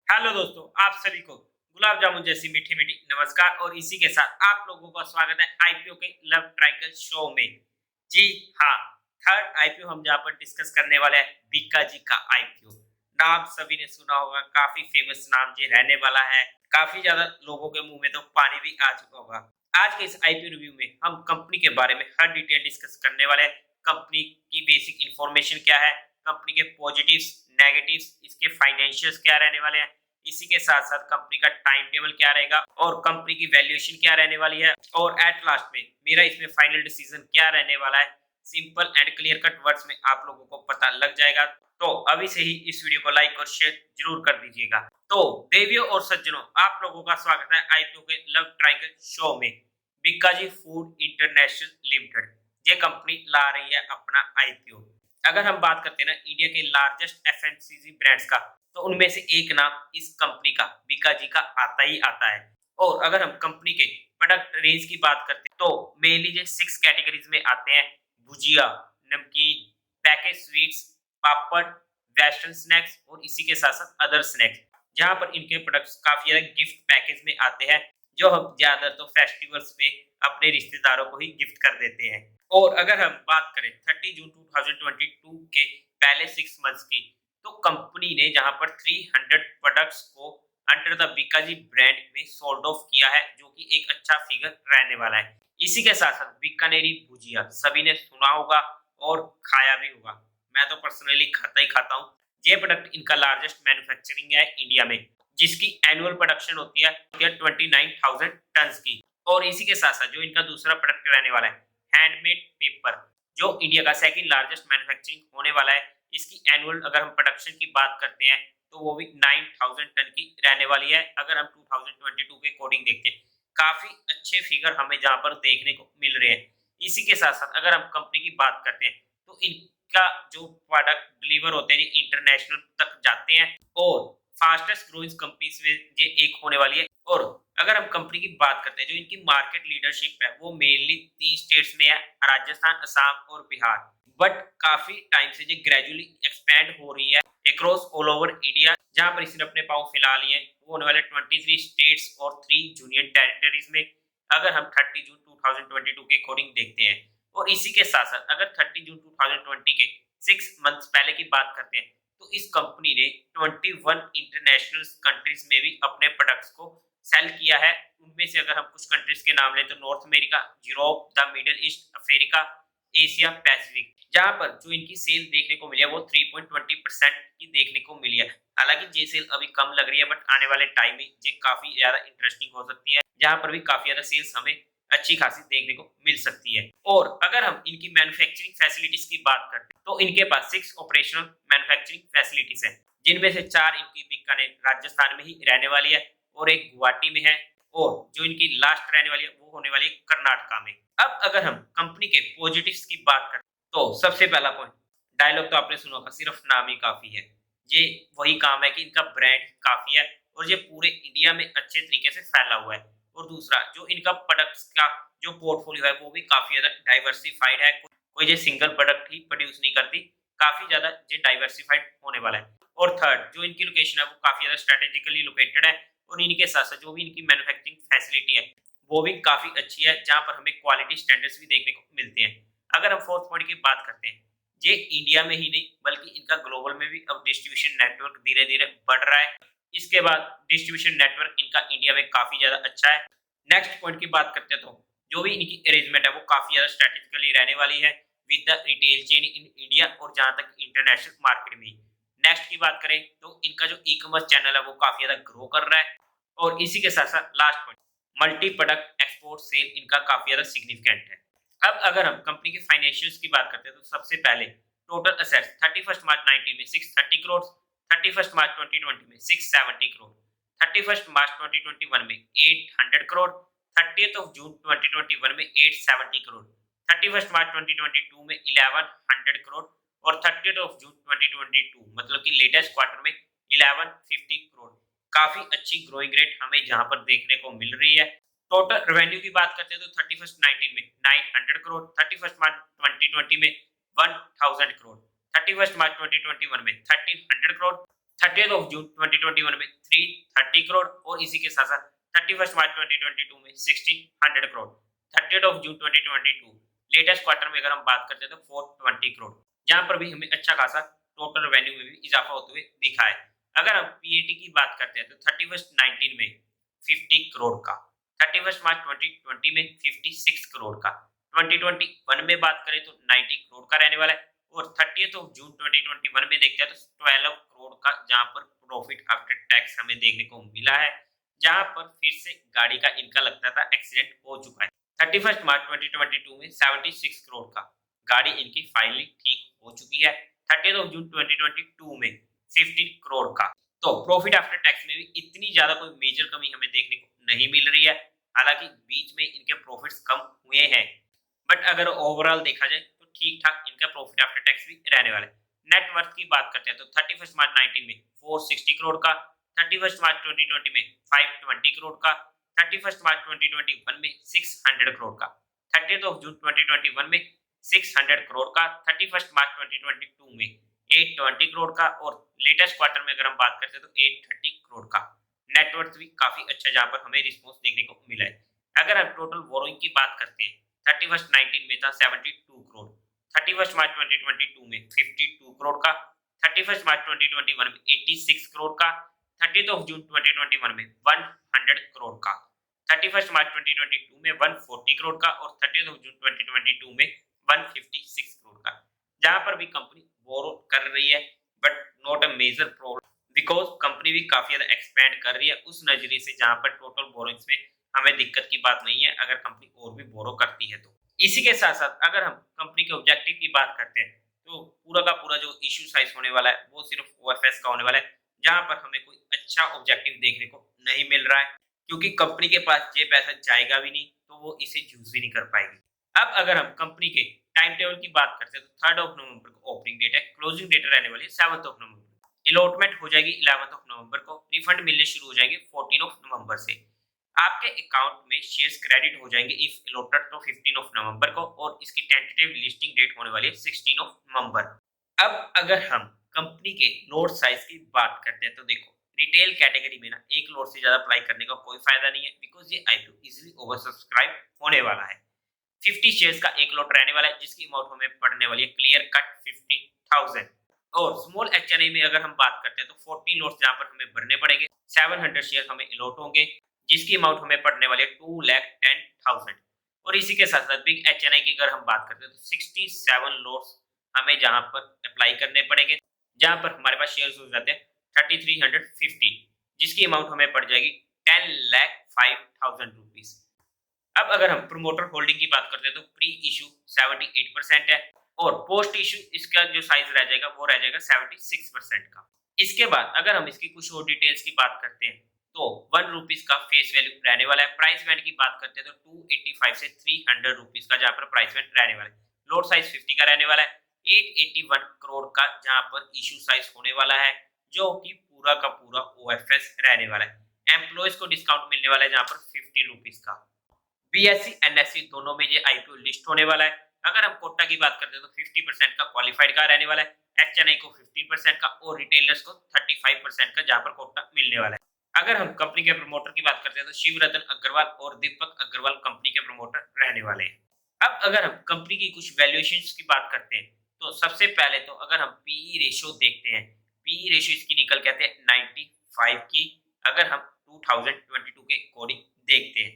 Hello दोस्तों, आप सभी को गुलाब जामुन जैसी मीठी मीठी नमस्कार और इसी के साथ आप लोगों का स्वागत है आईपीओ के लव ट्रायंगल शो में। जी हाँ, थर्ड आईपीओ हम जहाँ पर डिस्कस करने वाले हैं बीका जी का आईपीओ। नाम सभी ने सुना होगा, काफी फेमस नाम जी रहने वाला है। काफी ज्यादा लोगों के मुंह में तो पानी भी आ चुका होगा। आज के इस आईपीओ रिव्यू में हम कंपनी के बारे में हर डिटेल डिस्कस करने वाले हैं। कंपनी की बेसिक इंफॉर्मेशन क्या है, कंपनी के पॉजिटिव्स, नेगेटिव्स, इसके फाइनेंशियल्स क्या रहने वाले हैं, इसी के साथ साथ कंपनी का टाइम टेबल क्या रहेगा और कंपनी की वैल्यूएशन क्या रहने वाली है और एट लास्ट में मेरा इसमें फाइनल डिसीजन क्या रहने वाला है। Simple and clear cut words में आप लोगों को पता लग जाएगा। तो अभी से ही इस वीडियो को लाइक और शेयर जरूर कर दीजिएगा। तो देवियों और सज्जनों, आप लोगों का स्वागत है आईपीओ के लव ट्रायंगल शो में। बिक्काजी फूड इंटरनेशनल लिमिटेड ये कंपनी ला रही है अपना आईपीओ। अगर हम बात करते हैं ना इंडिया के लार्जेस्ट एफएमसीजी ब्रांड्स का, तो उनमें से एक नाम इस कंपनी का बीकाजी का आता ही आता है। और अगर हम कंपनी के प्रोडक्ट रेंज की बात करते हैं तो मेनली जो 6 कैटेगरीज में आते हैं: भुजिया, नमकीन, पैकेज स्वीट्स, पापड़, वेस्टर्न स्नैक्स और इसी के साथ साथ अदर स्नैक्स। जहां पर इनके प्रोडक्ट्स काफी ज्यादा गिफ्ट पैकेज में आते हैं, जो हम ज्यादातर तो फेस्टिवल्स पे अपने रिश्तेदारों को ही गिफ्ट कर देते हैं। और अगर हम बात करें 30 जून 2022 के पहले 6 मंथ्स की, तो कंपनी ने जहां पर 300 प्रोडक्ट्स को अंडर द बीकाजी ब्रांड में सोल्ड ऑफ किया है, जो कि एक अच्छा फिगर रहने वाला है। इसी के साथ साथ बीकानेरी भुजिया सभी ने सुना होगा और खाया भी होगा। मैं तो पर्सनली खाता ही खाता हूँ। ये प्रोडक्ट इनका लार्जेस्ट मैन्युफैक्चरिंग है इंडिया में, जिसकी एनुअल प्रोडक्शन होती है 29,000 टन की। और इसी के साथ साथ जो इनका दूसरा प्रोडक्ट रहने वाला है हैंडमेड पेपर, जो इंडिया का सेकंड लार्जेस्ट मैन्युफैक्चरिंग होने वाला है। इसकी एनुअल अगर हम प्रोडक्शन की बात करते हैं तो वो भी 9,000 टन की रहने वाली है। अगर हम 2022 के अकॉर्डिंग देखते हैं, काफी अच्छे फिगर हमें जहां पर देखने को मिल रहे हैं। इसी के साथ साथ अगर हम कंपनी की बात करते हैं तो इनका जो प्रोडक्ट डिलीवर होते हैं ये इंटरनेशनल तक जाते हैं और फास्टेस्ट ग्रोइंग कंपनीज में ये एक होने वाली है। और अगर हम कंपनी की बात करते हैं, जो इनकी मार्केट लीडरशिप है वो मेनली 3 स्टेट्स में है: राजस्थान, असम और बिहार। बट काफी टाइम से ये ग्रेजुअली एक्सपैंड हो रही है अक्रॉस ऑल ओवर इंडिया। जहां पर इसने अपने पांव फैला लिए हैं वो होने वाले 23 स्टेट्स और 3 यूनियन टेरिटरीज में, अगर हम 30 जून 2022 के अकॉर्डिंग देखते हैं। और इसी के साथ साथ अगर 30 जून 2020 के 6 मंथ्स पहले की बात करते हैं तो इस कंपनी ने 21 इंटरनेशनल कंट्रीज में भी अपने प्रोडक्ट्स को सेल किया है। उनमें से अगर हम कुछ कंट्रीज के नाम लें तो north America, Europe, the middle east, Africa, Asia Pacific. जहां पर जो इनकी सेल देखने को मिली है वो 3.20% की देखने को मिली है। हालांकि ये सेल अभी कम लग रही है, बट आने वाले टाइम में ये काफी ज्यादा इंटरेस्टिंग हो सकती है, जहां पर भी काफी ज्यादा सेल्स हमें अच्छी खासी देखने को मिल सकती है। और अगर हम इनकी मैन्युफैक्चरिंग फैसिलिटीज की बात करते हैं तो इनके पास 6 ऑपरेशनल मैन्युफैक्चरिंग फैसिलिटीज है, जिनमें से 4 इनकी बीकानेर राजस्थान में ही रहने वाली है और एक गुवाहाटी में है, और जो इनकी लास्ट रहने वाली है वो होने वाली है कर्नाटका में। अब अगर हम कंपनी के पॉजिटिव्स की बात करें तो सबसे पहला पॉइंट, डायलॉग तो आपने सुना होगा, सिर्फ नाम ही काफी है। ये वही काम है कि इनका ब्रांड काफी है और ये पूरे इंडिया में अच्छे तरीके से फैला हुआ है। और दूसरा, जो इनका प्रोडक्ट्स का जो पोर्टफोलियो है वो भी काफी ज्यादा डाइवर्सिफाइड है। कोई ये सिंगल प्रोडक्ट ही प्रोड्यूस नहीं करती, काफी ज्यादा ये डाइवर्सिफाइड होने वाला है। और थर्ड, जो इनकी लोकेशन है वो काफी ज्यादा स्ट्रेटेजिकली लोकेटेड है। और इनके साथ साथ जो भी इनकी मैन्युफैक्चरिंग फैसिलिटी है वो भी काफी अच्छी है, जहां पर हमें क्वालिटी स्टैंडर्ड्स भी देखने को मिलते हैं। अगर हम फोर्थ पॉइंट की बात करते हैं, ये इंडिया में ही नहीं बल्कि इनका ग्लोबल में भी अब डिस्ट्रीब्यूशन नेटवर्क धीरे धीरे बढ़ रहा है। इसके बाद डिस्ट्रीब्यूशन नेटवर्क इनका इंडिया में काफी ज्यादा अच्छा है। नेक्स्ट पॉइंट की बात करते हैं तो जो भी इनकी अरेंजमेंट है वो काफी ज्यादा स्ट्रेटेजिकली रहने वाली है with the retail chain in India और जहां तक इंटरनेशनल मार्केट में। नेक्स्ट की बात करें तो इनका जो ई कॉमर्स चैनल है वो काफी ज्यादा ग्रो कर रहा है। और इसी के साथ साथ last point, multi product export cell इनका काफी ज्यादा सिग्निफिकेंट है। अब अगर हम कंपनी के फाइनेंशियल्स की बात करते हैं तो सबसे पहले टोटल असेट्स 31 मार्च 19 में 630 करोड़, 31 मार्च 2020 में 670 करोड़, 31 मार्च 2021 में 800 करोड़, 30th ऑफ जून 2021 में 870 करोड़, 31 मार्च 2022 में 1100 करोड़ और 30th ऑफ जून 2022 मतलब कि लेटेस्ट क्वार्टर में 1150 करोड़। काफी अच्छी ग्रोइंग रेट हमें जहां पर देखने को मिल रही है। टोटल रेवेन्यू की बात करते हैं तो 31 19 में 900 करोड़, 31 मार्च 2020 में 1000 करोड़, 31 मार्च 2021 में 1300 करोड़ 30 जून 2021 में 330 करोड़ और इसी के साथ साथ 31 मार्च 2022 में 1600 करोड़। 30 जून 2022 लेटेस्ट क्वार्टर में अगर हम बात करते हैं तो 420 करोड़, जहां पर भी हमें अच्छा खासा टोटल रेवेन्यू में भी इजाफा होते हुए दिखा है। अगर हम पीएटी की बात करते हैं तो 31 में 50 करोड़ का, 31 मार्च 2020 में 56 करोड़ का, 2021 में बात करें तो 90 करोड़ का रहने वाला है और 30 जून 2021 में देखते हैं तो 12 करोड़ का, जहां पर प्रॉफिट आफ्टर टैक्स हमें देखने को मिला है, जहां पर फिर से गाड़ी का इनका लगता था एक्सीडेंट हो चुका है। 31 मार्च 2022 में 76 करोड़ का, गाड़ी इनकी फाइनली ठीक हो चुकी है। 30 जून 2022 में 15 करोड़ का। तो प्रॉफिट आफ्टर टैक्स में भी इतनी ज्यादा कोई मेजर कमी हमें देखने को नहीं मिल रही है, हालांकि बीच में इनके प्रॉफिट्स कम हुए हैं, बट अगर ओवरऑल देखा जाए तो ठीक ठाक इनका प्रॉफिट आफ्टर टैक्स भी रहने वाला है। नेट वर्थ की बात करते हैं तो 31 मार्च 19 में 460 करोड़ का, 31 मार्च 2020 में 520 करोड़ का, 31 मार्च 2021 में 600 करोड़ का, 30 जून 2021 में 600 करोड़ का, 31 मार्च 2022 में 820 करोड़ का और लेटेस्ट क्वार्टर में अगर हम बात करते हैं तो 830 करोड़ का। नेटवर्थ भी काफी अच्छा जहां पर हमें रिस्पॉन्स देखने को मिला है। अगर हम टोटल बोरोइंग की बात करते हैं 31 में था 72 करोड़, 31 मार्च 2022 में 52 करोड़ का, 31 मार्च 2021 में 86 करोड़ का, 30 जून 2021 में 100 करोड़ का, 31 मार्च 2022 में 140 करोड़ का और 30 जून 2022 में 156 करोड़ का। जहां पर भी कंपनी बोरो कर रही है but not a major problem, because company भी काफी ज्यादा एक्सपेंड कर रही है उस नजरिए से, जहां पर टोटल बोरोइंग्स में हमें दिक्कत की बात नहीं है अगर कंपनी और भी बोरो करती है तो। इसी के साथ साथ अगर हम कंपनी के ऑब्जेक्टिव की बात करते हैं तो पूरा का पूरा जो इश्यू साइज होने वाला है वो सिर्फ ओएफएस का होने वाला है, जहां पर हमें कोई अच्छा ऑब्जेक्टिव देखने को नहीं मिल रहा है, क्योंकि कंपनी के पास ये पैसा जाएगा भी नहीं तो वो इसे यूज भी नहीं कर पाएगी। अब अगर हम कंपनी के टाइम टेबल की बात करते हैं तो 3 नवंबर को ओपनिंग डेट है, क्लोजिंग डेट रहने वाली है 7 नवंबर, अलॉटमेंट हो जाएगी 11 नवंबर को, रिफंड मिलने शुरू हो जाएंगे 14 नवंबर से, आपके अकाउंट में शेयर्स क्रेडिट हो जाएंगे इफ अलॉटेड तो 15 नवंबर को और इसकी टेंटेटिव लिस्टिंग डेट होने वाली है 16 नवंबर। अब अगर हम कंपनी के लॉट साइज की बात करते हैं तो देखो, रिटेल कैटेगरी में ना एक लॉट से ज्यादा अप्लाई करने का कोई फायदा नहीं है, बिकॉज ये आईपीओ इजीली ओवर सब्सक्राइब होने वाला है। 50 शेयर्स का एक लॉट रहने वाला है जिसकी अमाउंट हमें पड़ने वाली है क्लियर कट 15,000। और स्मॉल एचएनआई में अगर हम बात करते हैं तो 14 लॉट्स जहां पर हमें भरने पड़ेंगे, 700 शेयर हमें अलॉट होंगे जिसकी अमाउंट हमें पड़ने वाली है 2,10,000। और इसी के साथ साथ बिग एचएनआई की अगर हम बात करते हैं तो 67 लॉट्स हमें जहां पर अप्लाई करने पड़ेंगे, जहां पर हमारे पास शेयर्स हो जाते हैं 3350, जिसकी अमाउंट हमें पड़ जाएगी 10,05,000 रुपीज। अब अगर हम प्रमोटर होल्डिंग की बात करते हैं तो प्री इशू 78% है और पोस्ट इशू इसका जो साइज रह जाएगा वो रह जाएगा 76% का। इसके बाद अगर हम इसकी कुछ और डिटेल्स की बात करते हैं तो 1 रुपीज का फेस वैल्यू रहने वाला है। प्राइस बैंड की बात करते हैं तो 285 से 300 रुपीज का जहां पर प्राइस बैंड रहने वाला है। लोड साइज 50 का रहने वाला है। 881 करोड़ का जहां पर इशू साइज होने वाला है, जो कि पूरा का पूरा ओएफएस रहने वाला है। एम्प्लॉयज को डिस्काउंट मिलने वाला है जहां पर 50 रुपीज का। बीएससी एनएससी दोनों में ये आईपीओ लिस्ट होने वाला है। अगर हम कोटा की बात करते हैं तो 50% का क्वालिफाइड का रहने वाला है, एचएनआई को 15% का और रिटेलर्स को 35% का जहां पर कोटा मिलने वाला है। अगर हम कंपनी के प्रमोटर की बात करते हैं तो शिव रतन अग्रवाल और दीपक अग्रवाल कंपनी के प्रमोटर रहने वाले हैं। अब अगर हम कंपनी की कुछ वैल्यूएशंस की बात करते हैं तो सबसे पहले तो अगर हम पीई रेशियो देखते हैं, पीई रेशियो इसकी निकल के आते हैं 95 की। अगर हम 2022 के अकॉर्डिंग देखते हैं,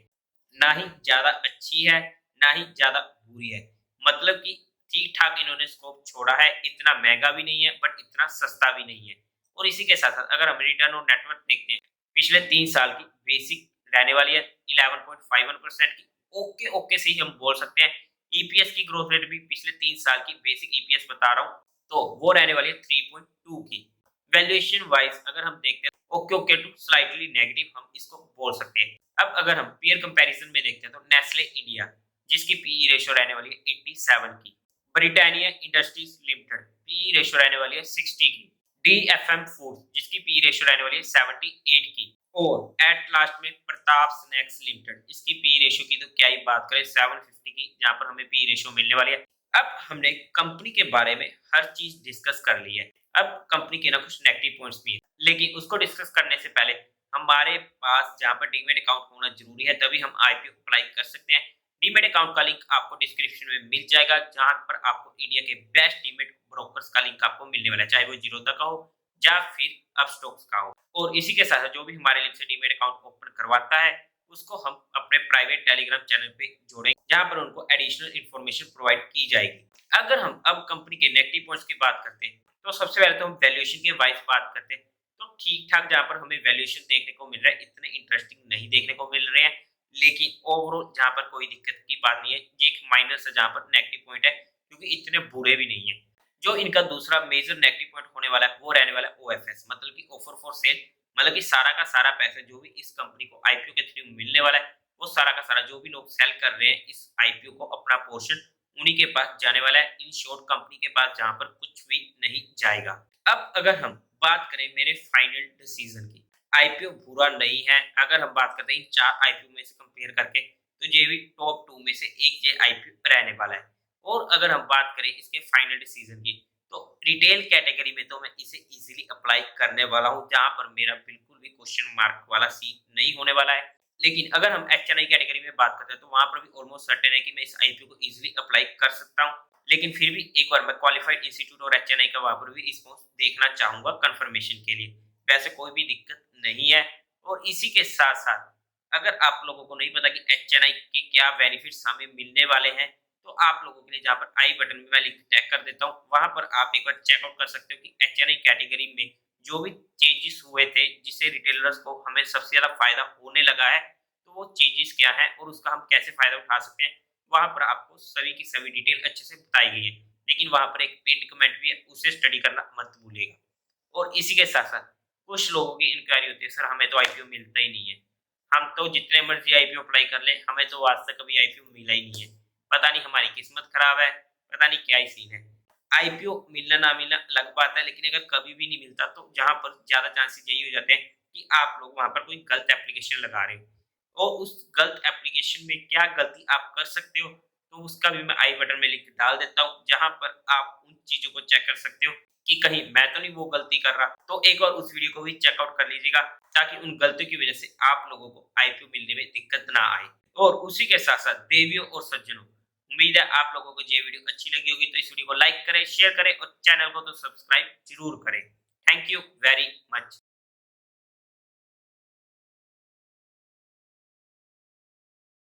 ना ही ज्यादा अच्छी है ना ही ज्यादा बुरी है, मतलब कि ठीक ठाक इन्होंने स्कोप छोड़ा है, इतना महंगा भी नहीं है बट इतना सस्ता भी नहीं है। और इसी के साथ साथ अगर हम रिटर्न ऑन नेटवर्क देखते हैं, पिछले 3 साल की बेसिक रहने वाली है 11.51% की, ओके ओके से ही हम बोल सकते हैं। ईपीएस की ग्रोथ रेट भी पिछले 3 साल की बेसिक ईपीएस बता रहा हूँ तो वो रहने वाली है 3.2 की। वैल्यूएशन वाइज अगर हम देखते हैं okay okay to slightly negative हम इसको बोल सकते हैं। अब अगर हम पीयर कंपैरिजन में देखते हैं तो नेस्ले इंडिया जिसकी पीई रेशियो रहने वाली है 87 की, Britannia Industries Limited PE ratio रहने वाली है 60 की, डीएफएम फूड जिसकी पीई रेशियो रहने वाली है 78 की, और एट लास्ट में प्रताप स्नैक्स लिमिटेड इसकी पीई रेशियो की तो क्या ही बात करें 750 की, जहां पर हमें पीई रेशियो मिलने वाली है। अब हमने कंपनी के बारे में हर चीज डिस्कस कर ली है। अब कंपनी के ना कुछ नेगेटिव पॉइंट्स भी है। लेकिन उसको डिस्कस करने से पहले हमारे पास जहाँ पर डीमैट अकाउंट होना ज़रूरी है, तभी हम आईपीओ अप्लाई कर सकते हैं। डीमैट अकाउंट का लिंक आपको डिस्क्रिप्शन में मिल जाएगा, जहाँ पर आपको इंडिया के बेस्ट डीमैट ब्रोकर्स का लिंक आपको मिलने वाला है, चाहे वो ज़ीरोधा का हो या फिर अपस्टॉक्स का हो। और इसी के साथ जो भी हमारे लिंक से डीमैट अकाउंट ओपन करवाता है, उसको हम अपने प्राइवेट टेलीग्राम चैनल पे जोड़ेंगे, जहाँ पर उनको एडिशनल इन्फॉर्मेशन प्रोवाइड की जाएगी। अगर हम अब कंपनी के नेगेटिव पॉइंट्स की बात करते हैं, तो सबसे पहले तो हम वैल्यूएशन के वाइज बात करते हैं। तो ठीक-ठाक जहाँ पर हमें वैल्यूएशन देखने को मिल रहा है, इतने इंटरेस्टिंग नहीं देखने को मिल रहे हैं, लेकिन ओवरऑल जहाँ पर कोई दिक्कत की बात नहीं है। ये एक माइनर सा जहाँ पर नेगेटिव पॉइंट है, क्योंकि इतने बुरे भी नहीं है। जो इनका दूसरा मेजर नेगेटिव पॉइंट होने वाला है, वो रहने वाला है ओएफएस, मतलब कि ऑफर फॉर सेल। मतलब कि सारा का सारा पैसा जो भी इस कंपनी को आईपीओ के थ्रू मिलने वाला है, वो सारा का सारा जो भी लोग सेल कर रहे हैं इस आईपीओ को, अपना पोर्शन उन्हीं के पास जाने वाला है। इन शॉर्ट कंपनी के पास जहाँ पर कुछ भी नहीं जाएगा। अब अगर हम बात करें मेरे फाइनल डिसीजन की, आईपीओ बुरा नहीं है। अगर हम बात करते हैं इन 4 आईपीओ में से कंपेयर करके, तो ये भी टॉप 2 में से एक ये आईपीओ रहने वाला है। और अगर हम बात करें इसके फाइनल डिसीजन की, तो रिटेल कैटेगरी में तो मैं इसे इजीली अप्लाई करने वाला हूँ, जहाँ पर मेरा बिल्कुल भी क्वेश्चन मार्क वाला सीन नहीं होने वाला है। लेकिन अगर हम एचएनआई कैटेगरी में बात करते हैं, तो वहाँ पर भी ऑलमोस्ट सर्टेन है कि मैं इस आईपीओ को इजीली अप्लाई कर सकता हूँ। लेकिन फिर भी एक बार मैं क्वालिफाइड इंस्टीट्यूट और एचएनआई का वहाँ पर भी रिस्पॉन्स देखना चाहूँगा कन्फर्मेशन के लिए। वैसे कोई भी दिक्कत नहीं है। और इसी के साथ-साथ अगर आप लोगों को नहीं पता कि एचएनआई के क्या बेनिफिट्स हमें मिलने वाले हैं, तो आप लोगों के लिए जहाँ पर आई बटन में मैं लिंक टैग कर देता हूँ, वहाँ पर आप एक बार चेकआउट कर सकते हो कि एचएनआई कैटेगरी में जो भी चेंजेस हुए थे, जिससे रिटेलर्स को हमें सबसे ज़्यादा फ़ायदा होने लगा है, तो वो चेंजेस क्या हैं और उसका हम कैसे फ़ायदा उठा सकते हैं, वहाँ पर आपको सभी की सभी डिटेल अच्छे से बताई गई है। लेकिन वहाँ पर एक पिन्ड कमेंट भी है, उसे स्टडी करना मत भूलिएगा। और इसी के साथ-साथ कुछ लोगों की इंक्वायरी होती है, सर हमें तो आईपीओ मिलता ही नहीं है। हम तो जितने मर्ज़ी आईपीओ अप्लाई कर लें, हमें तो आज तक कभी आईपीओ मिला ही नहीं है। पता नहीं हमारी किस्मत खराब है, पता नहीं क्या ही सीन है। आईपीओ मिलना ना मिलना अलग बात है, लेकिन अगर कभी भी नहीं मिलता, तो जहाँ पर ज़्यादा चांसेस यही हो जाते हैं कि आप लोग वहाँ पर कोई गलत एप्लीकेशन लगा रहे हो। और उस गलत एप्लीकेशन में क्या गलती आप कर सकते हो, तो उसका भी मैं आई बटन में लिंक डाल देता हूँ, जहाँ पर आप उन चीज़ों को चेक कर सकते हो कि कहीं मैं तो नहीं वो गलती कर रहा। तो एक बार उस वीडियो को भी चेकआउट कर लीजिएगा, ताकि उन गलतियों की वजह से आप लोगों को आईपीओ मिलने में दिक्कत ना आए। और उसी के साथ-साथ देवियों और सज्जनों, उम्मीद है आप लोगों को ये वीडियो अच्छी लगी होगी, तो इस वीडियो को लाइक करें, शेयर करें और चैनल को तो सब्सक्राइब ज़रूर करें। Thank you very much.